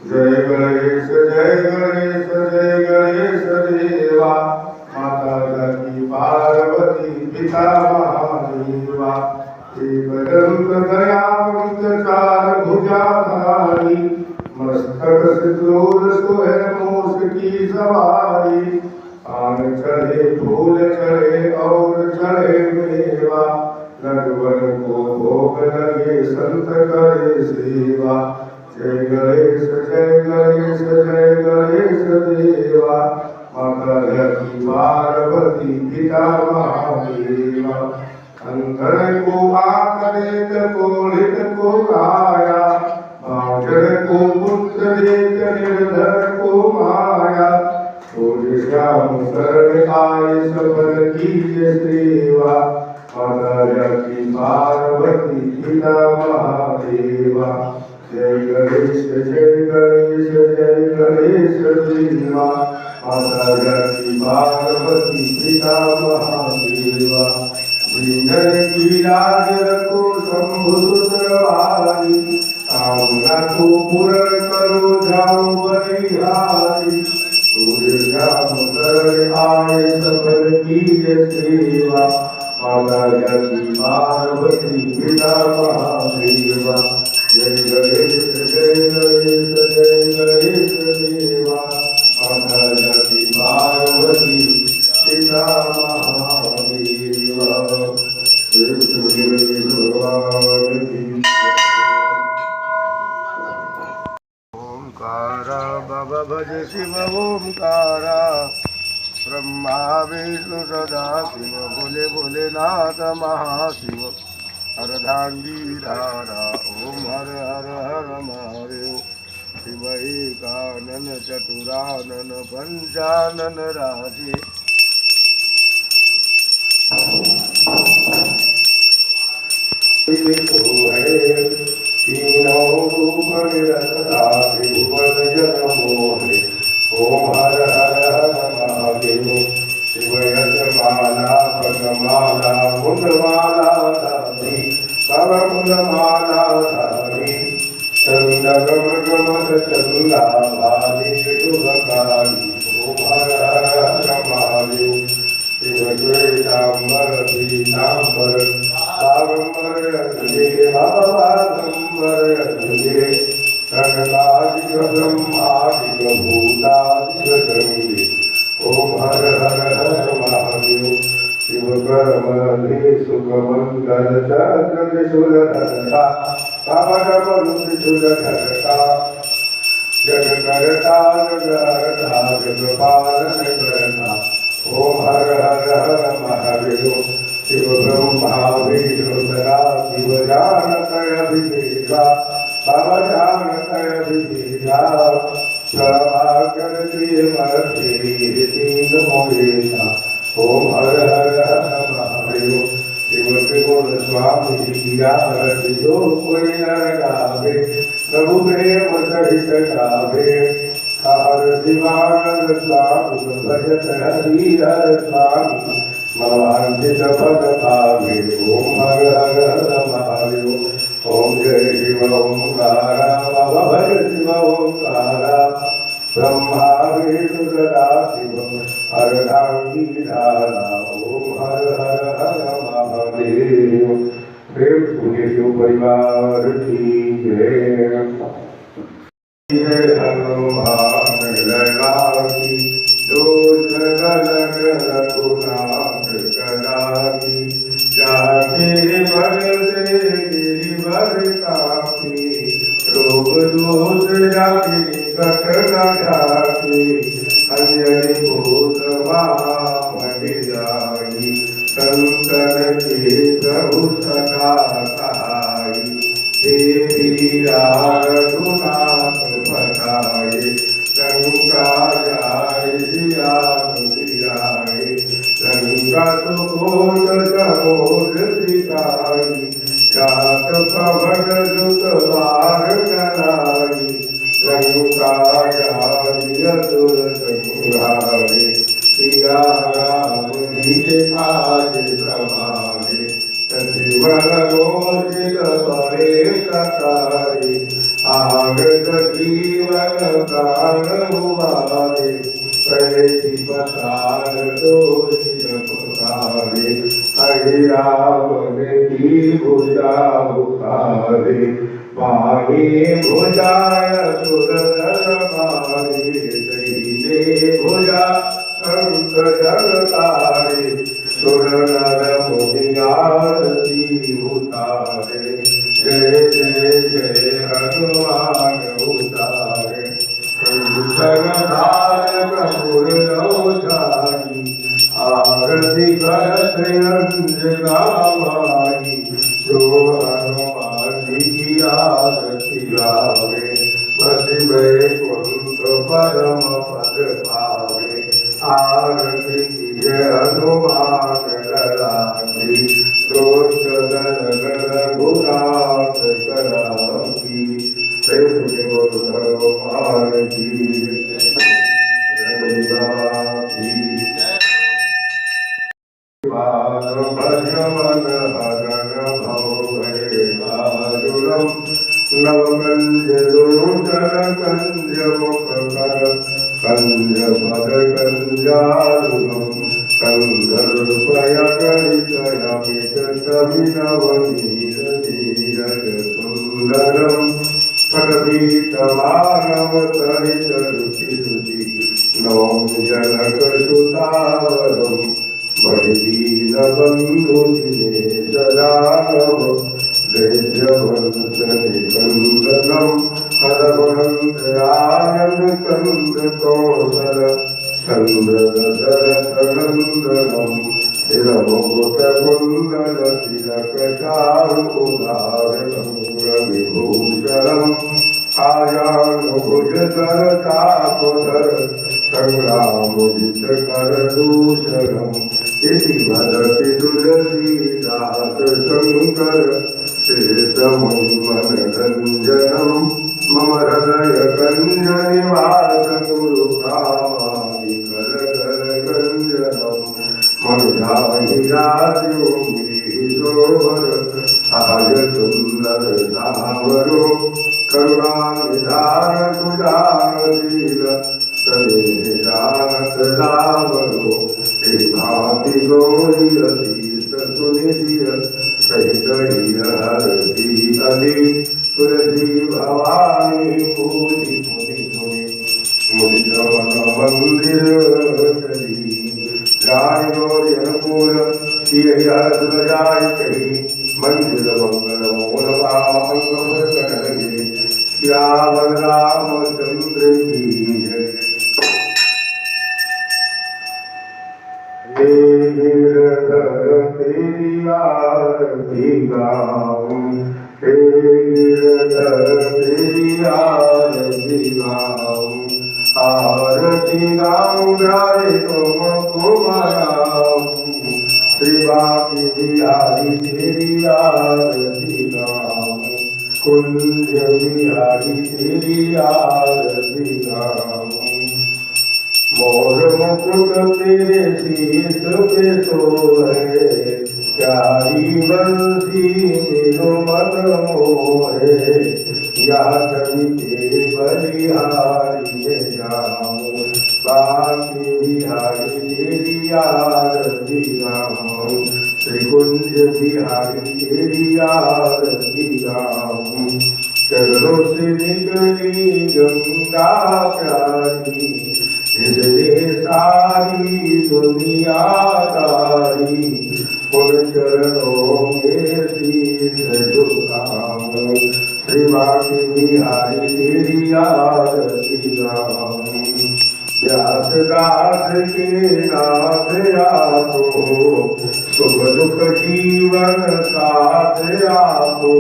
जय गणेश जय गणेश जय गणेश देवा माता जाकी पार्वती पिता महादेवा एकदंत दयावंत चार भुजाधारी मस्तक सिंदूर सोहे मूस की सवारी आन चढ़े फूल चढ़े और चढ़े मेवा लगवन को भोग लगे संत करे सेवा जय गणेश जय गणेश देवा माता जाकी पार्वती पिता महादेवा अंधर को आँख देत कोढ़ित को काया बाजर को पुत्र देत निर्धर को माया श्याम शरण आए सफल कीजिए सेवा माता जाकी पार्वती पिता महादेवा जय गणेश देवा माता जाकी पार्वती पिता महादेवा जिंदन की राज रखो शंभु सुतवारी कामना को पूर्ण करो जाओ बलिहारी श्याम शरण आए सफल कीजिए सेवा माता जाकी पार्वती पिता महादेवा जय गणेश देवा माता जाकी पार्वती पिता महादेवा ओंकारा बाबा भज शिव ओंकारा ब्रह्मा विष्णु सदा शिव बोले भोलेनाथ महाशिव अर्धांगी धारा ओम हर हर हर महादेव शिव एकानन चतुरानन पंचानन राजे तीनों रूप निरंता त्रिभुवन जन मोहे ओम हर हर हर महादेव शिव यजमाला पदमाला मुंडमाला धारी बाबा मुंडमाला धारी चंद गम गम चंदा भाली शुभकारी ओम हर हर हर महादेव शिव द्वैतांबर पीतांबर बागंबर अंगे बागंबर अंगे कनकादिक ब्रह्मादिक भूतादिक गंगे ओम हर हर हर महादेव शिव कर्मले सुख मंगल चक्र सुरधरता बाबा डमरू सुरधरता जग करता जग पालन करता ओम हर हर हर महादेव शिव ब्रह्मा विष्णु सदा शिव जानत अभिषेका बाबा जानत अभिषेका क्षमा करते मरते तीन मोहेता ओम हर हर हर महादेव शिव त्रिगुण स्वामी गिरारत जो कोई नर गावे प्रभु प्रेम सहित गावे हर दिवानंद स्वामी भजत हरि हर स्वामी मनवांचित पद पावे ओम हर हर हर महादेव ओम जय शिव ओंकारा बाबा भज शिव ओंकारा ब्रह्मा विष्णु सदा शिव अर्धांगी धारा ओम हर हर हर महादेव प्रेम पुण्य शिव परिवार की जय हनुमान लला की दोष गलग रघुनाथ कला की जाके बरसे गिरिवर काफी रोग दोष जाके निकट न जाके अंजलि भूत महामणि जाई संतन के प्रभु सदा सहाई तेरी रघुनाथ बताए लंका जाए सिया दुधियाए लंका तो कोट सहोर सिताई जात पवन दुत बार कलाई लंका जाए असुर संहारे जीवन घोषित परे कतारे आगत जीवन प्राण हुआरे परे पतार तो पुकारे अहिरावण की भुजा उतारे पाहे भुजाय सुरदर मारे दैले भुजा संत जन तारे सुर नर मुनि आरती उतारे जय जय जय हनुमान उतारे कंचन धारक पुर लोचारी आरती करत अंजना माई जो हनुमान जी की आरती गावे बस वैकुंठ परम पद पावे आरती कीजे हनुमान लागी दोष दन रघुनाथ करागी जय गुरु हनुमान जी भजमन हरण भव भरे बाजुरम नवकंज लोचन कंज मुख कर कंज पद कंजारुणम कंदर्पय करितयमित कविनवनीर धीरज सुंदरम पठतीतमानव तरित रुचि रुचि नौम जनक सुतावरम बलिदीन बंधु दिनेश राघव निकंदनम हरवंत आनंद कंद कौशल चंद्र दशरथनंदनम शिरमुकुट कुंडल तिलक चारुधार गौर विभूषणम आजानुभुज कर चापधर संग्रामुदित कर दूषणम इति वदति तुलसीदास शंकर शेषमुनिमनरञ्जनं मम हृदय कञ्ज निवास कुरु कामानि करकरगञ्जनं मनुजाहि राजयोगिशोभर आय सुन्दर सावरो करुणानिधान तुजानशील सने जानत रावरो भाति गौरीयतीत सुनिधिय सहित हरती अली तुलसी भवानी पूजी पुनि पुनि मुदित मन मंदिर चली गाय गौरी अनुकूल श्री हर जाय कही मंदिर मंगल मोल पावंग लगे श्याम रामचंद्र की जय। गिरधर तेरी आरती गाऊं गिरधर तेरी आरती गाऊं गाए तुमको मनाऊं श्री बाकी बिहारी तेरी आरती गाऊं कुंज बिहारी तेरी आरती गाऊं मोर मुकुट तेरे शीश पे सोहे प्यारी बंसी मेरो मन मोहे या छवि के बलिहारी में जाऊं बाकी बिहारी तेरी आरती गाऊं श्री कुंज बिहारी तेरी आरती गाऊं चरणों से निकली गंगा प्यारी इसलिए सारी दुनिया तारी उन चरणों में शीश झुकाऊं श्री बाकी बिहारी तेरी आरती गाऊं व्यास दास के नाथ आपो सुख दुख जीवन साथ आपो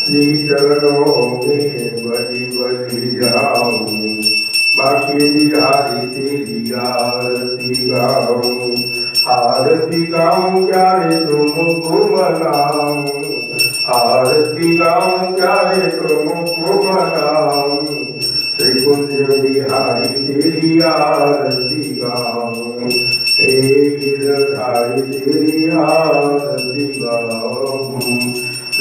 श्री चरणों में बलि बलि जाऊं बाकी बिहारी तेरी आरती गाऊं प्यारे तुमको मनाऊं आरती गाऊं प्यारे तुमको मनाऊं श्री कुंज बिहारी तेरी आरती गाऊं हे गिरधारी तेरी आरती गाऊं।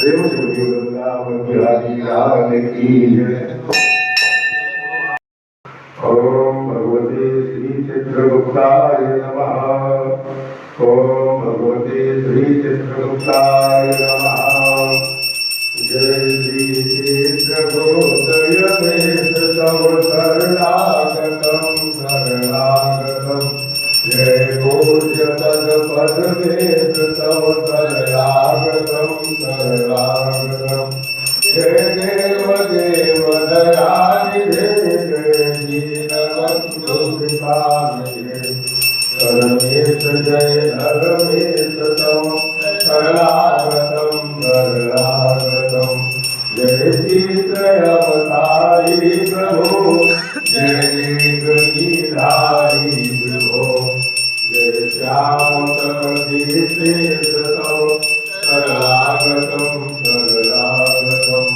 प्रेम से बोलिए वृंदावन बिहारी लाल की जय। ओम भगवते श्री चित्रगुप्ताय नमः। ओम भगवते श्री चित्रगुप्ताय नमः। जय श्री चित्रगुप्तय वेश तव शरणागतं शरणागतं। जय पूज्य पद पद वेश तव शरणागतं शरणागतं। जय देव देव दयानिधे जय दीनबन्धु कृपानिधे। परमेश जय धर्मेश तव शरणागतं शरणागतं। जय सीतावतारी प्रभो जय गिरिधारी प्रभो। जय श्याम तव शरणागतं शरणागतं।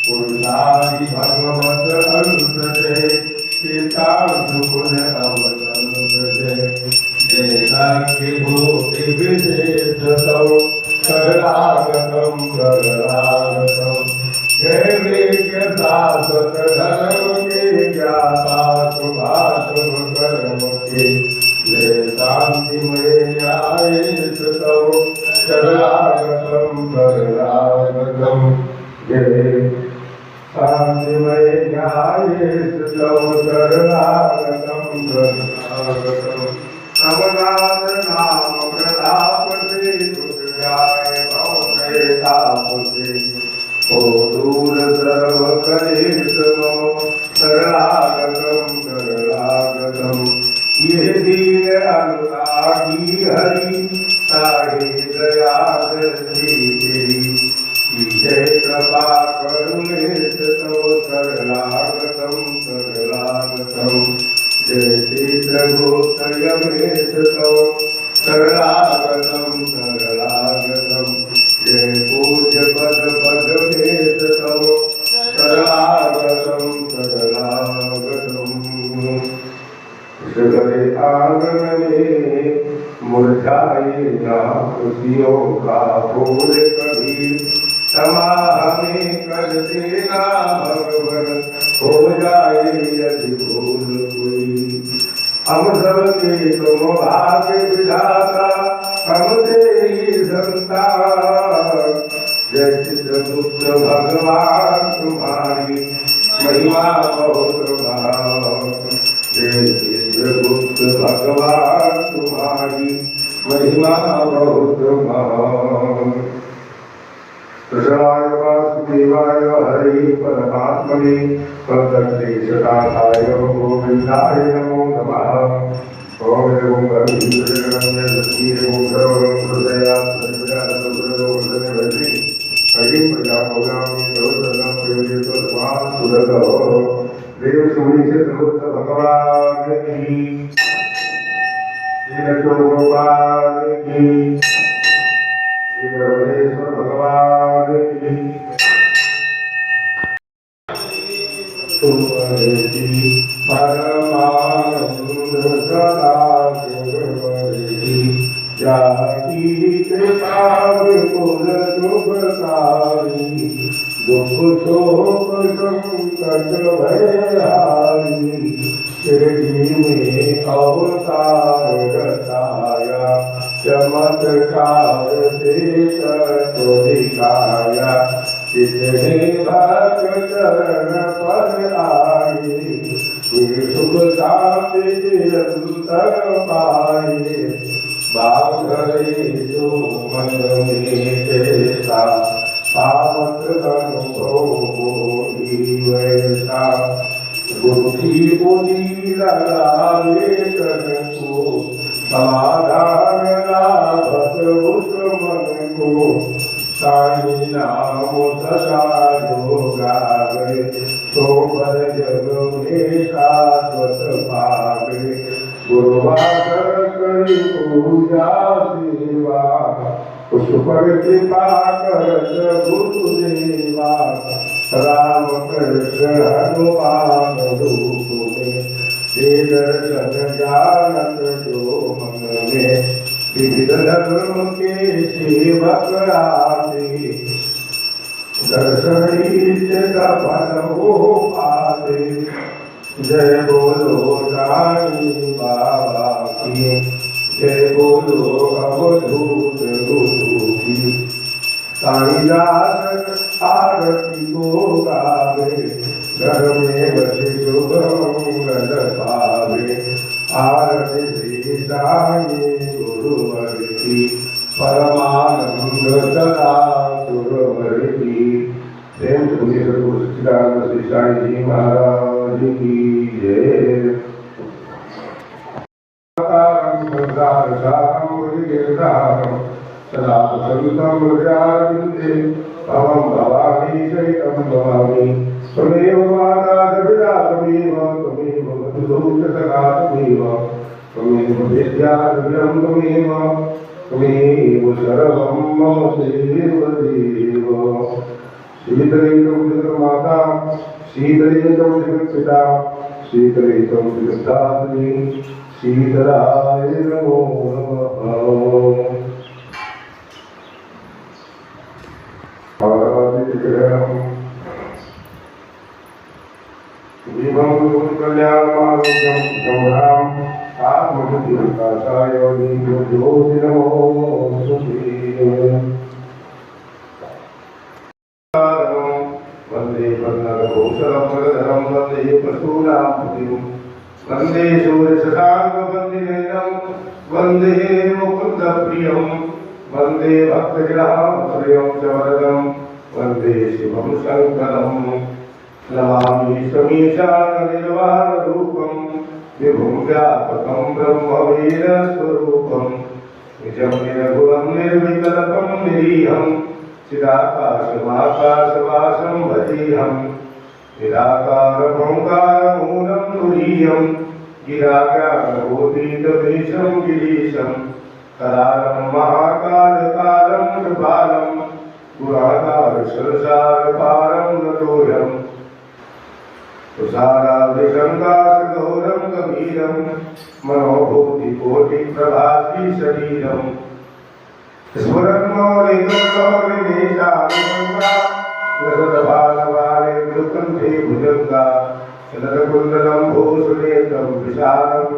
पुरुषादि भगवत हंस जय सीतार्जुन अवतंस जय। जय सखि भूति विशेष तव शरणागतं शरणागतं। जय वेद्य शाश्वत धर्म के ज्ञाता शुभाशुभ कर्म के। जय शांतिमय न्यायेश तव शरणागतं शरणागतं। जय शांतिमय न्यायेश तव शरणागतं शरणागतं। नवनाथ नाम प्रताप से दुर्गाय भवभय ताप से। ओ दूर सर्व कलेश मम शरणागतं शरणागतं। ये दीन अनुरागी हरि ताहि दया दृष्टि तेरी। जय कृपा करुणेश तव शरणागतं शरणागतं। जय चित्रगुप्तय वेश तव शरणागतं शरणागतं। जय पूज्य पद पद वेश तव शरणागतं शरणागतं। हृदय आंगन में मुरझाए ना खुशियों का फूल कभी। क्षमा हमें कर देना भगवन हो जाए यदि भूल कोई। हम सबके तुम भाग्य विधाता हम तेरी संतान। जय चित्रगुप्त भगवान तुम्हारी महिमा बहुत महान। जय चित्रगुप्त भगवान तुम्हारी महिमा बहुत महान। कृष्णाय वासुदेवाय हरि परमात्मने प्रत्यक्षेषदासाय गोविन्दाय नमो नमः। ओम ओम हरिं ओम हृदया हरिं प्रजापगामि गौतम प्रयोजितो स्वाम सुरतो। देव सुमि चित्रगुप्त भगवान की। श्री गोपाल की। श्री रमणेश्वर भगवान की। तुम्हारी परमानंद सदा गुरुवरी। जाकी कृपा विपुल शुभकारी। दुख शोक संकट भय हारी। शिरडी में अवतार रचाया। चमत्कार से तत्व दिखाया। जितने भक्त चरण पर आए। सुख शांति निरंतर पाए। बागरे जो मन में जैसा। पावक अनुभव वैसा। बुद्धि बुद्धि लगावे तन को। समाधान लाभत उस मन को। साई नाम सदा जो गावे। तो पर जग में शाश्वत पावे। गुरुवार करी पूजा सेवा। उस पर कृपा करत गुरुदेवा। राम कृष्ण हनुमान रूप में ते दर्शन जानत जो मन में विविध धर्म के सेवक आते दर्शन इच्छा फल हो पाते। जय बोलो साईं बाबा की, जय बोलो अवधूत गुरु की। साईदास आरती को गावे, घर में बसे शुभ मंगल पावे। आरती श्री साई गुरुवर की, परमानंद सदा सुरवर की। प्रेम से बोलिए सद्गुरु सच्चिदानंद श्री साई जी महाराज की जय। सदा संतं हृदयारविन्दे अहं भवामि चरितं भवामि। त्वमेव माता पिता त्वमेव त्वमेव बन्धुसखा त्वमेव त्वमेव विद्या द्रव्यं त्वमेव त्वमेव सर्वं मम देव देव। शीतले त्वं जगन्माता शीतले त्वं जगत्पिता शीतले त्वं जगद्धात्री शीतलाय नमो नमः। जीवं कल्याणमारोग्यं संग्राम आत्मबुद्धिविकासाय ज्योति नमोस्तुते। वन्दे पन्नगभूषणं वरदं वन्दे पशूनां पतिं वन्दे सूर्यशशाङ्कवन्दिनयनं वन्दे मुकुन्दप्रियं वन्दे भक्तजनाश्रयं च वरदं वन्दे शिवं शङ्करं। नमामि समीशाननिर्वाणरूपं विभुं व्यापकं ब्रह्मवीरस्वरूपं निजं निर्गुणं निर्विकल्पं निरीहं चिदाकाशमाकाशवासं भजेऽहं। निराकारमोङ्कारमूलं तुरीयं गिराव्याघ्रभूतितवेशं गिरीशं करालं महाकालकालं कृपालं गुणाकारसंसारपारं नतोऽयं। तुषारावृशङ्काशघोरं गभीरं मनोभूतिकोटिप्रभाति शरीरम् स्फुरन्मौलिकौलिनेशानुगङ्गा रसदभालवाले दुर्गन्धे भुजङ्गा चलदकुण्डलं भूषुनेत्रं विशालं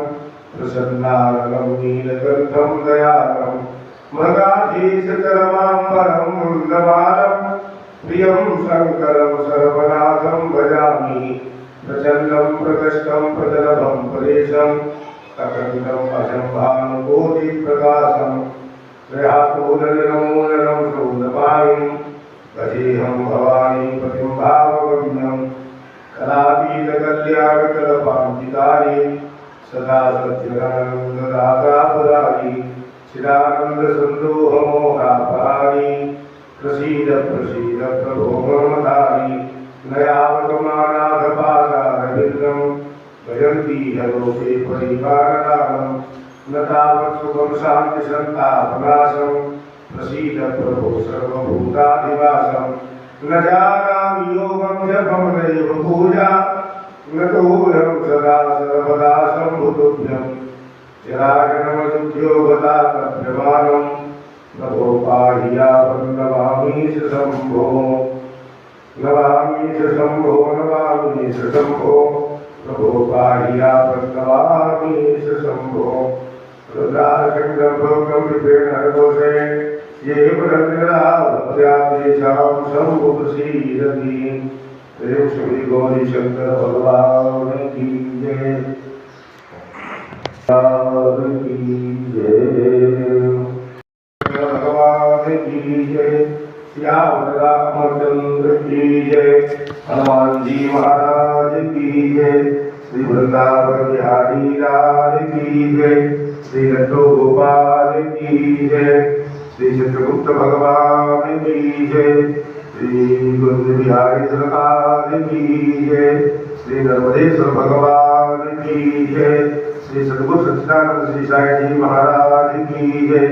प्रसन्नाननं नीलकण्ठं दयालं मृगाधीशचरमाम्बरं मुण्डमालं प्रियं शङ्करं सर्वनाथं भजामि। प्रचण्डं प्रकष्टं प्रजलभं परेशं अखण्डम् अशम्भानुकोटिप्रकाशं त्रयासूलनिर्मूलनं शूलपाणिं भजेऽहं भवानी पतिं भावगम्यं। कलातीतकल्याणकल्पान्तिकारी सदा सच्चिदानन्ददातापदारी चिदानन्दसन्दोहमोहापहारी प्रसीद प्रसीद प्रभो ममधारी। नयावतमानाथपादारविन्दं भजन्ति हलोके परिवारदानं न तावत् सुखं शान्तिसन्तापनाशं प्रसीद प्रभो सर्वभूताधिवासं। न जानामि योगं जपं नैव पूजा न तोऽहं सदा सर्वदा शम्भुतुभ्यं। चिराजनमयुज्योगदातभ्यमानं प्रभो पाहि यावन् नमामि शम्भो नमामि शम्भो नमामि शम्भो प्रभो पाहि यावन् नमामि शम्भो। रुद्राखण्डं विपेण हरदोषे ये पुरन्दरावत्यादेशां शम्भुप्रसीदति। प्रेम श्री गौरी शंकर भगवान की जय भगवान की जय। श्याम रामचंद्र की जय। हनुमान जी महाराज की जय। श्री वृंदावन बिहारी लाल की जय। श्री लड्डू गोपाल की जय। श्री चित्रगुप्त भगवान की जय। श्री गुंज बिहारी सरकार की जय। श्री नर्मदेश्वर भगवान की जय। श्री सद्गुरु सच्चिदानंद श्री साई जी महाराज की जय।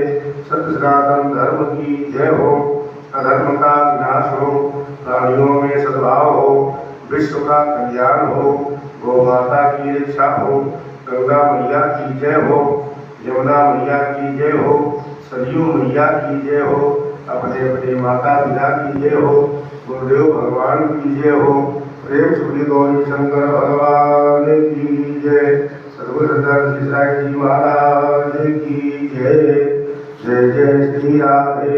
सत्य सनातन धर्म की जय हो। अधर्म का विनाश हो, प्राणियों में सद्भाव हो, विश्व का कल्याण हो, गौ माता की रक्षा हो, गंगा मैया की जय हो, यमुना मैया की जय हो, सरयू मैया की जय हो, अपने अपने माता पिता की जय हो, गुरुदेव भगवान की जय हो, प्रेम सुखी गौरी शंकर भगवान की जय, सर्वधर्म साई जी महाराज की जय। जय जय श्री राधे,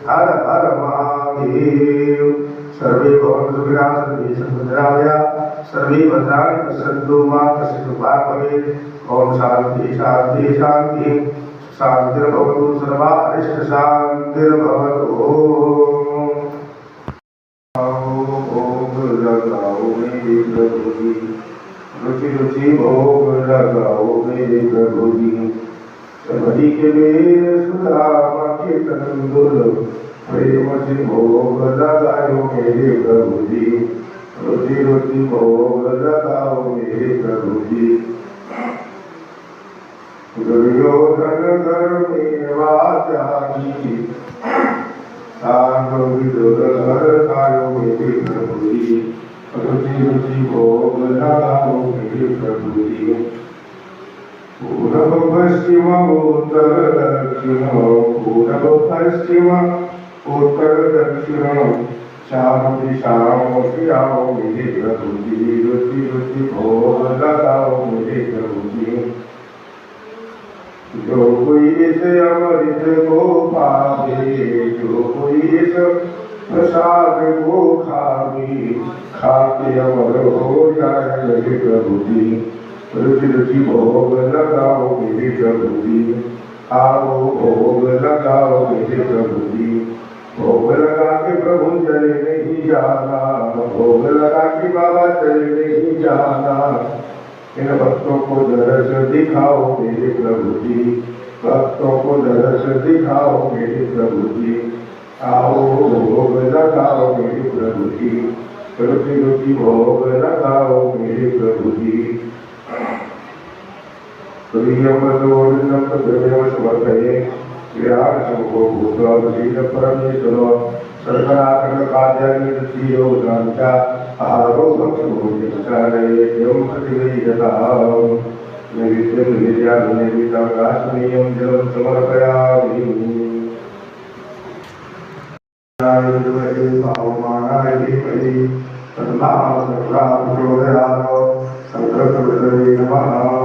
हर हर महादेव। सर्वे भवन्तु सुखिनः, सर्वे सन्तु निरामयाः, सर्वे भद्राणि पश्यन्तु मा कश्चित् दुःखभाग् भवेत्। ओम शांति शांति शांति, शांतिर्भवतु सर्वा अरिष्ट शांतिर्भवतु। भोग लगाओ मेरे प्रभु जी, रुचि रुचि भोग लगाओ मेरे प्रभु जी, सबरी के लिए सुदामा के तंदुर, प्रेम से भोग लगाओ मेरे प्रभु जी, रुचि रुचि भोग लगाओ मेरे प्रभु जी। दुर्योधन घर में वाचाही, साधु विदुर घर खायो मेरे प्रभु जी, रुचि रुचि भोग लगाओ मेरे प्रभु जी। पूरब पश्चिम उत्तर दक्षिण, पूरब पश्चिम उत्तर दक्षिण, श्याम दिशाओं से आओ मेरे प्रभु जी, रुचि रुचि भोग लगाओ मेरे प्रभु जी। जो कोई इस अमृत को पावे, जो कोई इस प्रसाद को खावे, खाके अमर हो जाए मेरे प्रभु जी, रुचि रुचि भोग लगाओ मेरे प्रभु जी। आओ भोग लगाओ मेरे प्रभु जी, भोग लगा के प्रभु चले नहीं जाना, भोग लगा के बाबा चले नहीं जाना। इन भक्तों को दर्श दिखाओ मेरे प्रभु जी, भक्तों को दर्श दिखाओ मेरे प्रभु जी। आओ भोग लगाओ मेरे प्रभु जी, रुचि रुचि भोग लगाओ मेरे प्रभु जी। प्रियमदोरिणं तदेव समर्थये, श्रीरामशंभो भूत्वा वसीत परमेश्वरो, सर्वनाटककार्यान्वितधियो गाञ्च, आहारो भक्षभोजनचारये एवं प्रतिवेदताम्। नैवेद्यं निवेदयामि, नैवेद्याकाशनीयं जलं समर्पयामि। पावमानाय धीमहि तन्नः शंकरः प्रचोदयात्। शंकरप्रभवे नमः।